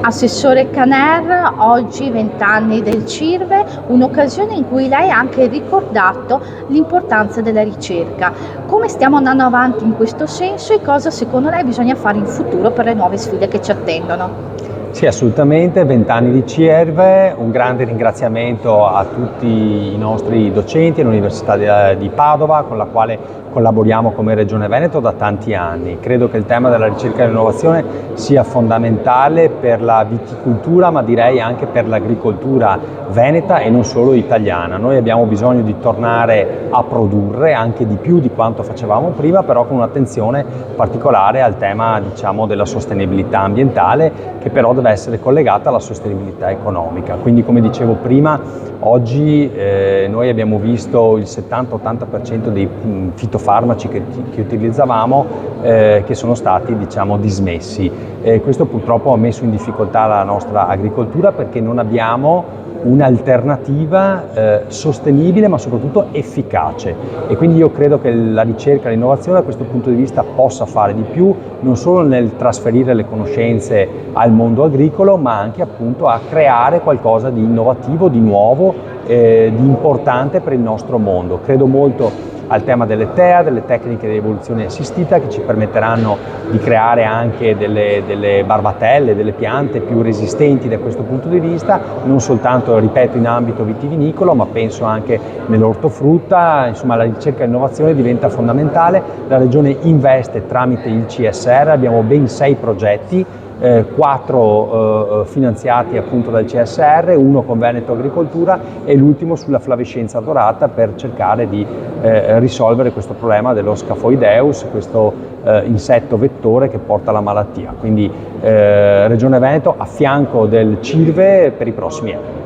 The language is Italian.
Assessore Caner, oggi 20 anni del CIRVE, un'occasione in cui lei ha anche ricordato l'importanza della ricerca. Come stiamo andando avanti in questo senso e cosa secondo lei bisogna fare in futuro per le nuove sfide che ci attendono? Sì, assolutamente, 20 anni di CIRVE, un grande ringraziamento a tutti i nostri docenti all'Università di Padova, con la quale collaboriamo come Regione Veneto da tanti anni. Credo che il tema della ricerca e dell'innovazione sia fondamentale per la viticoltura, ma direi anche per l'agricoltura veneta e non solo italiana. Noi abbiamo bisogno di tornare a produrre anche di più di quanto facevamo prima, però con un'attenzione particolare al tema, diciamo, della sostenibilità ambientale, che però deve essere collegata alla sostenibilità economica. Quindi, come dicevo prima, oggi noi abbiamo visto il 70-80% dei fitofarmaci che utilizzavamo che sono stati, diciamo, dismessi. Questo purtroppo ha messo in difficoltà la nostra agricoltura perché non abbiamo un'alternativa sostenibile ma soprattutto efficace, e quindi io credo che la ricerca e l'innovazione da questo punto di vista possa fare di più, non solo nel trasferire le conoscenze al mondo agricolo, ma anche appunto a creare qualcosa di innovativo, di nuovo, di importante per il nostro mondo. Credo molto al tema delle TEA, delle tecniche di evoluzione assistita, che ci permetteranno di creare anche delle barbatelle, delle piante più resistenti da questo punto di vista, non soltanto, ripeto, in ambito vitivinicolo, ma penso anche nell'ortofrutta. Insomma, la ricerca e l'innovazione diventa fondamentale. La Regione investe tramite il CSR, abbiamo ben 6 progetti, 4 finanziati appunto dal CSR, 1 con Veneto Agricoltura e l'ultimo sulla flavescenza dorata, per cercare di risolvere questo problema dello Scaphoideus, questo insetto vettore che porta la malattia. Quindi Regione Veneto a fianco del CIRVE per i prossimi anni.